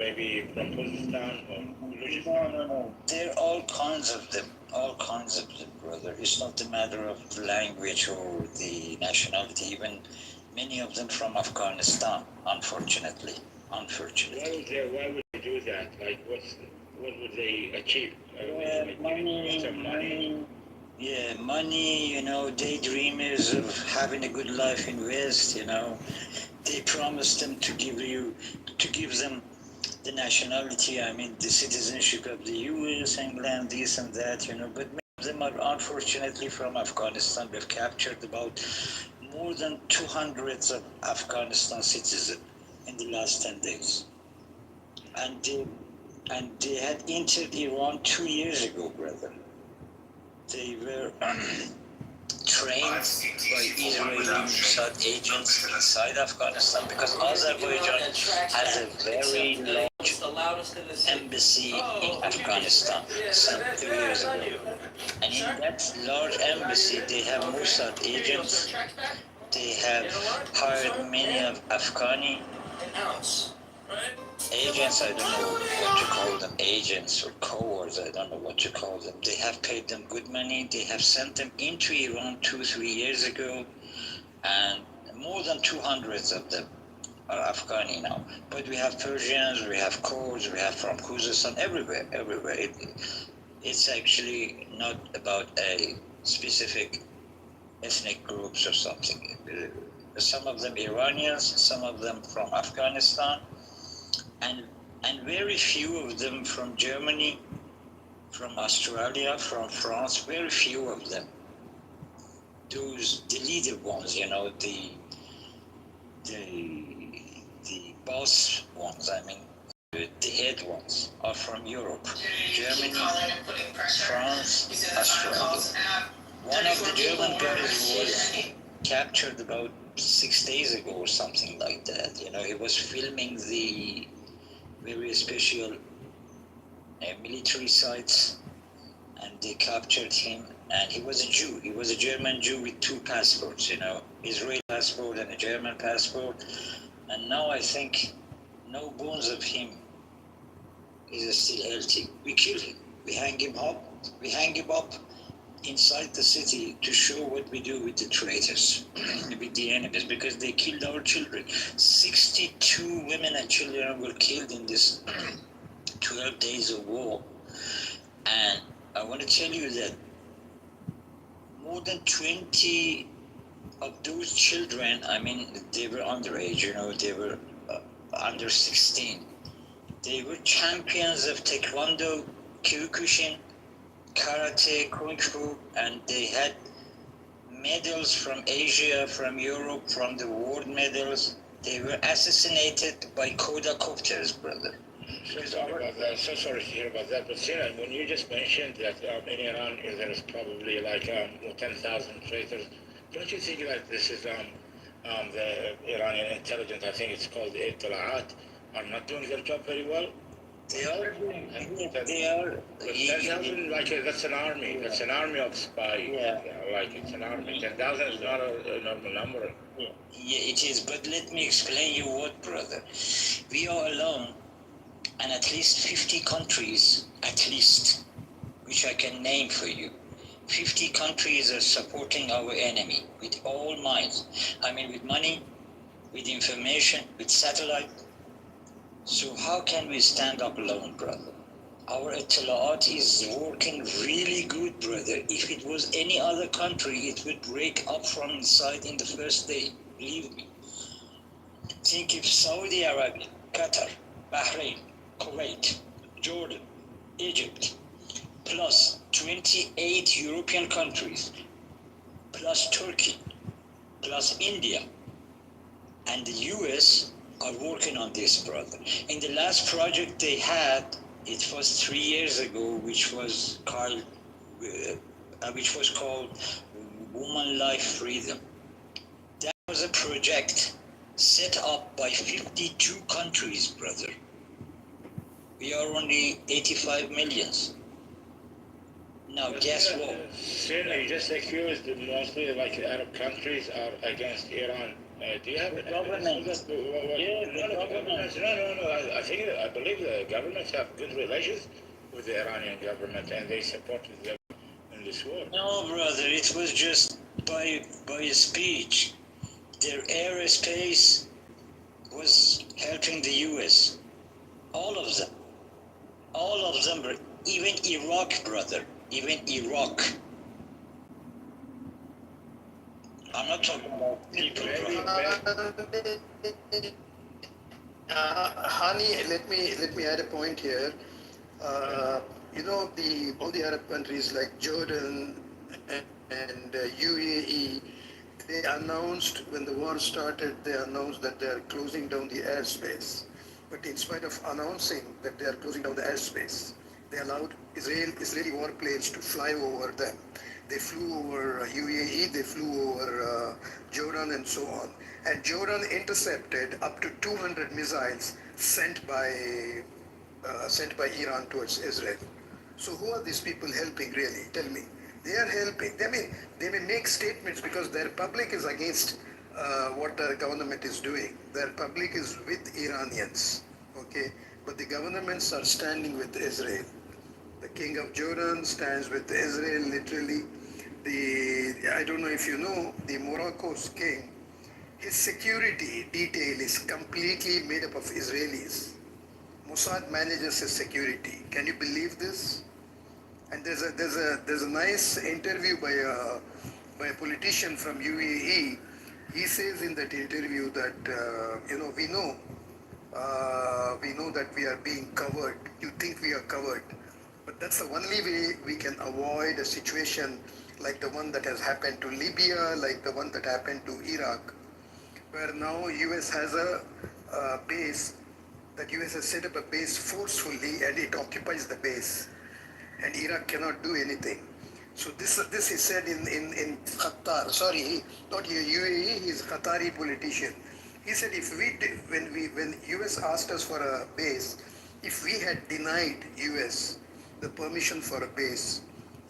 maybe from Pakistan or Balochistan? No. There are all kinds of them. All kinds of them, brother. It's not a matter of language or the nationality. Even many of them from Afghanistan, unfortunately. Unfortunately. Why would they do that? Like, what would they achieve? Money. Yeah, money, daydreamers of having a good life in West, They promise them to give them the nationality, I mean, the citizenship of the US, England, this and that, But many of them are unfortunately from Afghanistan. We've captured about more than 200 of Afghanistan citizens in the last 10 days. And they had entered Iran 2 years ago, brother. They were trained by Israeli Mossad agents inside Afghanistan because Azerbaijan has a very large embassy in Afghanistan some 2 years ago. And in that large embassy, they have Mossad agents. They have hired many of Afghani agents, I don't know what to call them, agents or cowards, I don't know what to call them. They have paid them good money. They have sent them into Iran 2-3 years ago, and more than 200 of them are Afghani now. But we have Persians, we have Kurds, we have from Khuzestan, everywhere. It's actually not about a specific ethnic groups or something. Some of them Iranians, some of them from Afghanistan, and very few of them from Germany, from Australia, from France, very few of them. The leader ones, the boss ones, I mean, the head ones are from Europe, Germany, France, Australia. One of the German guys was captured about 6 days ago or something like that. He was filming the very special military sites, and they captured him. And he was a Jew. He was a German Jew with two passports, Israeli passport and a German passport. And now I think no bones of him is still healthy. We kill him. We hang him up. Inside the city to show what we do with the traitors, with the enemies, because they killed our children. 62 women and children were killed in this 12 days of war. And I want to tell you that more than 20 of those children, I mean, they were underage, they were under 16. They were champions of Taekwondo, Kyokushin, Karate, Kung Fu, and they had medals from Asia, from Europe, from the world medals. They were assassinated by quadricopters, brother. So sorry to hear about that. But Sinan, when you just mentioned that in Iran there is probably like 10,000 traitors, don't you think that this is the Iranian intelligence, I think it's called the Ittalaat, are not doing their job very well? They are doing. They are. But 10,000, that's an army. That's an army of spies. Yeah. It's an army. 10,000 is not a normal number. Yeah, it is. But let me explain you what, brother. We are alone, and at least 50 countries, which I can name for you. 50 countries are supporting our enemy with all minds. I mean, with money, with information, with satellite. So how can we stand up alone, brother? Our Ittalaat is working really good, brother. If it was any other country, it would break up from inside in the first day. Believe me. Think if Saudi Arabia, Qatar, Bahrain, Kuwait, Jordan, Egypt, plus 28 European countries, plus Turkey, plus India, and the US are working on this, brother. In the last project they had, it was 3 years ago, which was called Woman Life Freedom. That was a project set up by 52 countries, brother. We are only 85 millions. Now, guess what? Certainly, you just accused mostly like Arab countries are against Iran. Do you have The an government. evidence for that? Yeah, No, the no, government. no. I believe the governments have good relations with the Iranian government, and they supported them in this war. No, brother, it was just by a speech. Their aerospace was helping the U.S. All of them. All of them. Even Iraq, brother. Even Iraq. I'm not talking about people, brother. Hani, let me add a point here. You know, all the Arab countries like Jordan and UAE, they announced when the war started, they announced that they are closing down the airspace. But in spite of announcing that they are closing down the airspace, they allowed Israeli warplanes to fly over them. They flew over UAE, they flew over Jordan, and so on. And Jordan intercepted up to 200 missiles sent by Iran towards Israel. So who are these people helping really? Tell me. They are helping. They may make statements because their public is against what the government is doing. Their public is with Iranians, okay? But the governments are standing with Israel. The king of Jordan stands with Israel, literally. I don't know if you know, the Morocco's king, his security detail is completely made up of Israelis. Mossad manages his security. Can you believe this? And there's a nice interview by a politician from UAE. He says in that interview that we know that we are being covered. You think we are covered, but that's the only way we can avoid a situation like the one that has happened to Libya, like the one that happened to Iraq, where now US has a base. That US has set up a base forcefully and it occupies the base, and Iraq cannot do anything. So this is said in Qatar. Sorry, not UAE. He's a Qatari politician. He said if we did, when US asked us for a base, if we had denied US the permission for a base,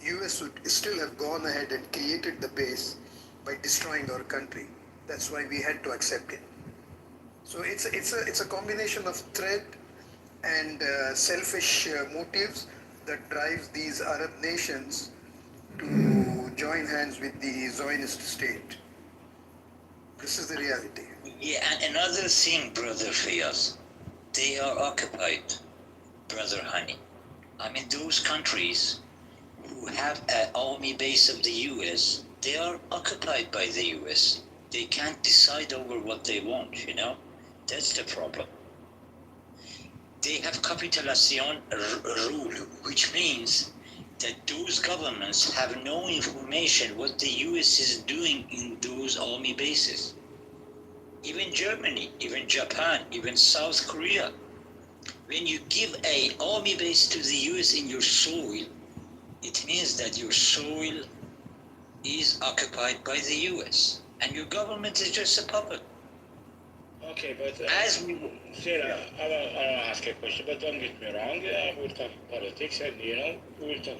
US would still have gone ahead and created the base by destroying our country. That's why we had to accept it. So it's a combination of threat and selfish motives that drives these Arab nations to join hands with the Zionist state. This is the reality. Yeah, and another thing, brother Fayaz, they are occupied, brother Honey. I mean, those countries who have an army base of the US, they are occupied by the US. They can't decide over what they want, you know? That's the problem. They have capitulation rule, which means that those governments have no information what the US is doing in those army bases. Even Germany, even Japan, even South Korea. When you give an army base to the US in your soil, it means that your soil is occupied by the US and your government is just a puppet. Okay, but As we Sarah, I want to ask a question, but don't get me wrong. We'll talk politics, and we'll talk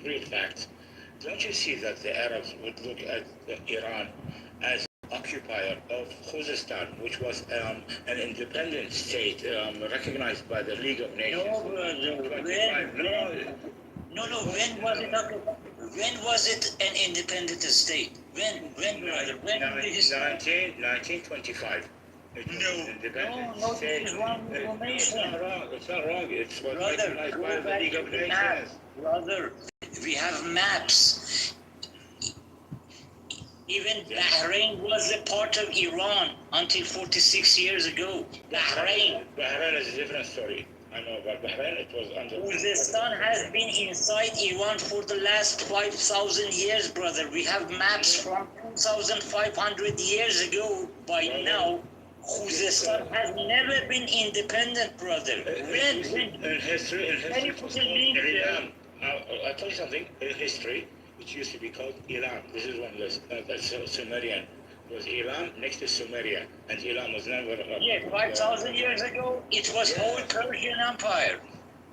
real facts. Don't you see that the Arabs would look at Iran as occupier of Khuzestan, which was an independent state recognized by the League of Nations? No, brother. No. When was it an independent state? When, brother? When did it start? 1925. No, this is wrong information. It's not wrong. It's what Brother, recognized go by the back League to of the map. Nations. Brother, we have maps. Even Bahrain was a part of Iran until 46 years ago. Bahrain is a different story. I know about Bahrain. It was under. Khuzestan has been inside Iran for the last 5,000 years, brother. We have maps from 2,500 years ago. By now, Khuzestan has never been independent, brother. In history, it was called Iran. I'll tell you something. In history, it used to be called Iran. This is one list. That's Sumerian. It was Iran next to Sumeria, and Iran was never. 5,000 years ago, it was whole Persian Empire.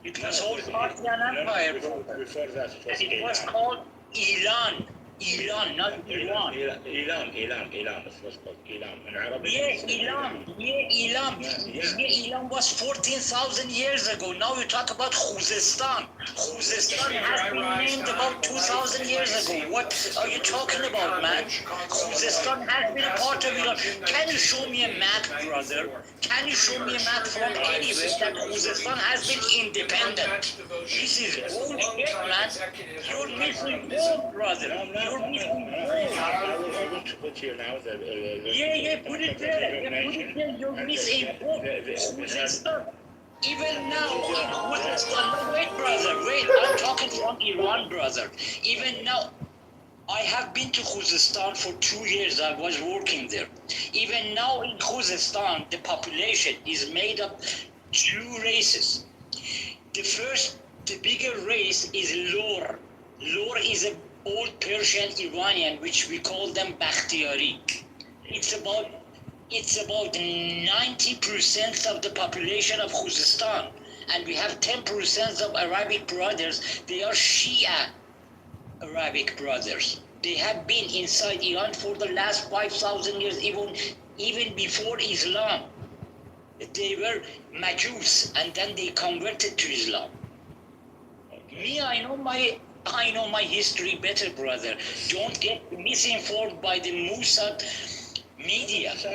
It was whole Parthian Empire. Before that, and it was called Iran. Iran, not Iran. Elam. It's what's called Elam in Arabic. Yeah, Elam. Yeah, Elam. Yeah, Elam was 14,000 years ago. Now you talk about Khuzestan. Khuzestan has been named about 2,000 years ago. What are you talking about, man? Khuzestan has been a part of Iran. Can you show me a map, brother? Can you show me a map from anywhere that Khuzestan has been independent? This is bullshit, man. You're misinformed, brother. You're misinformed. I will put you now Yeah, put it there. Yeah, put it there. You're misinformed. Khuzestan. Even now in Khuzestan, no, wait, brother, wait. I'm talking from Iran, brother. Even now, I have been to Khuzestan for 2 years. I was working there. Even now in Khuzestan, the population is made up 2 races. The bigger race is Lor. Lor is an old Persian Iranian, which we call them Bakhtiyari. It's about 90% of the population of Khuzestan, and we have 10% of Arabic brothers. They are Shia Arabic brothers. They have been inside Iran for the last 5,000 years, even before Islam. They were Majus, and then they converted to Islam. Me, I know my history better, brother. Don't get misinformed by the Mossad media. No, I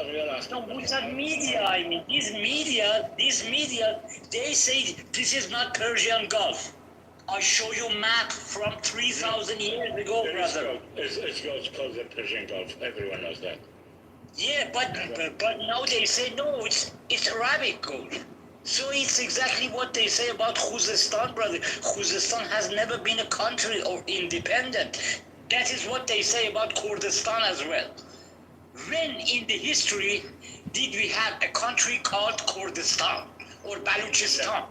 realize. No, Mossad media, I mean, this media, they say this is not Persian Gulf. I show you a map from 3,000 years ago, brother. It's called the Persian Gulf. Everyone knows that. Yeah, but now they say no, it's Arabic gold. So it's exactly what they say about Khuzestan, brother. Khuzestan has never been a country or independent. That is what they say about Kurdistan as well. When in the history did we have a country called Kurdistan or Baluchistan?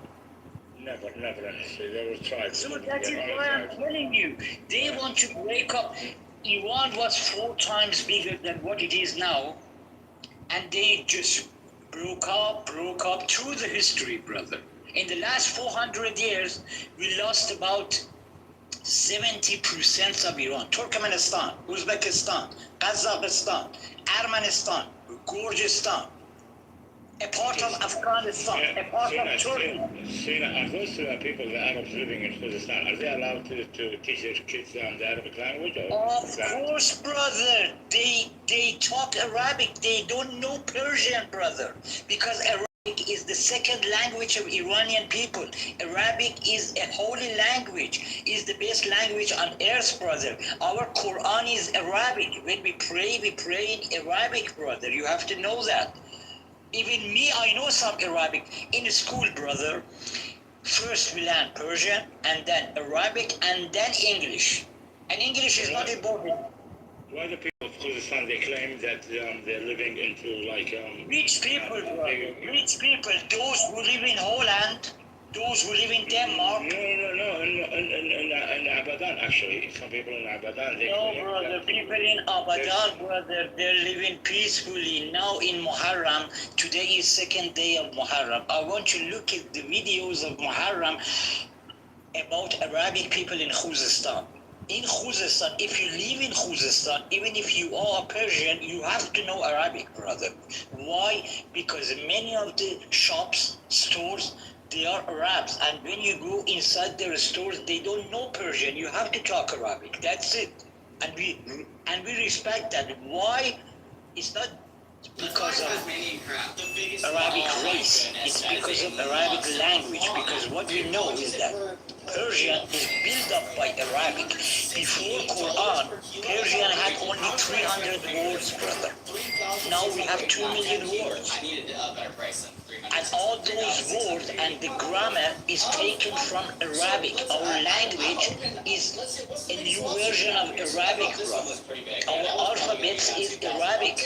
Never. They were tribes. So that is why I'm telling you. They want to break up. Iran was 4 times bigger than what it is now. And they just broke up through the history, brother. In the last 400 years, we lost about 70% of Iran. Turkmenistan, Uzbekistan, Kazakhstan, Armenistan, Gurjistan, a part of Afghanistan, a part of Turkey. Are those people, the Arabs living in Kurdistan, are they allowed to teach their kids the Arabic language? Of course, brother. They talk Arabic. They don't know Persian, brother. Because Arabic is the second language of Iranian people. Arabic is a holy language, is the best language on earth, brother. Our Quran is Arabic. When we pray in Arabic, brother. You have to know that. Even me, I know some Arabic. In school, brother, first we learn Persian, and then Arabic, and then English. And English is not important. Why the people of Kurdistan, they claim that they're living into Rich people, brother. Rich people. Those who live in Holland, those who live in Denmark. No. In Abadan, actually. Some people in Abadan, they No, claim brother. People in Abadan, brother, they're living peacefully. Now in Muharram, today is 2nd day of Muharram. I want you to look at the videos of Muharram about Arabic people in Khuzestan. In Khuzestan, if you live in Khuzestan, even if you are Persian, you have to know Arabic, brother. Why? Because many of the shops, stores, they are Arabs, and when you go inside their stores, they don't know Persian. You have to talk Arabic. That's it. And we respect that. Why? It's not because of Arabic race. It's because of Arabic language. Because what we know is that Persian is built up by Arabic. Before Quran, Persian had only 300 words, brother. Now we have 2 million words. And all those words and the grammar is taken from Arabic. Our language is a new version of Arabic, brother. Our alphabet is Arabic.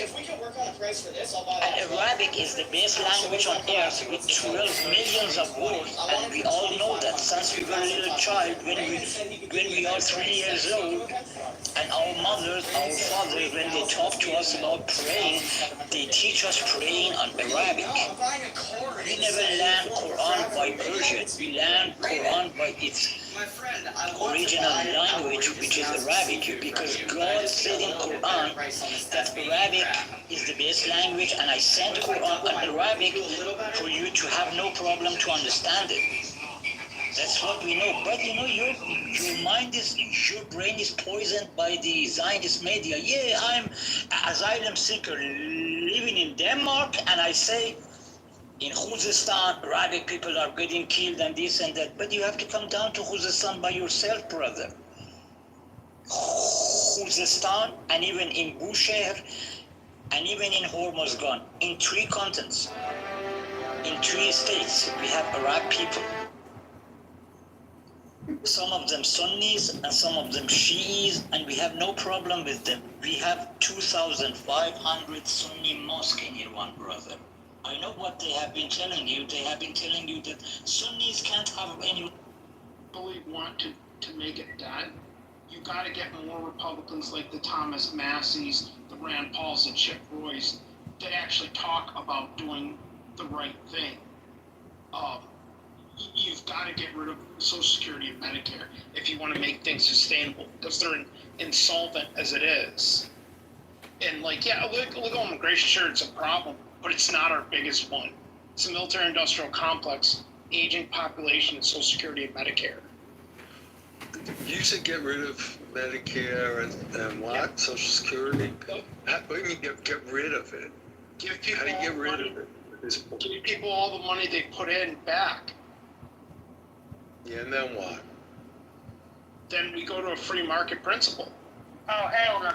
And Arabic is the best language on earth with 12 millions of words. And we all know that since we were a little child, when we are 3 years old, and our mothers, our fathers, when they talk to us about praying, they teach us praying on Arabic. We never learn Quran by Persian. We learn Quran by its original language, which is Arabic, because God said in Quran that Arabic is the best language, and I sent Quran in Arabic for you to have no problem to understand it. That's what we know. But you know, your mind is, your brain is poisoned by the Zionist media. Yeah, I'm an asylum seeker living in Denmark, and I say in Khuzestan, Arabic people are getting killed and this and that. But you have to come down to Khuzestan by yourself, brother. Khuzestan, and even in Bushehr, and even in Hormozgan, in 3 continents, in 3 states, we have Arab people. Some of them Sunnis and some of them Shiis, and we have no problem with them. We have 2,500 Sunni mosques in Iran, brother. I know what they have been telling you. They have been telling you that Sunnis can't have any. Really want to make it done, you got to get more Republicans like the Thomas Masseys, the Rand Pauls, and Chip Roys that actually talk about doing the right thing. You've got to get rid of Social Security and Medicare if you want to make things sustainable, because they're insolvent as it is. And like, yeah, illegal immigration, sure, it's a problem, but it's not our biggest one. It's a military-industrial complex, aging population, and Social Security and Medicare. You said get rid of Medicare and what? Yep. Social Security? What do you mean get rid of it? Give people How do you get rid money, of it? Give people all the money they put in back. Yeah, and then what? Then we go to a free market principle. Oh, hell no.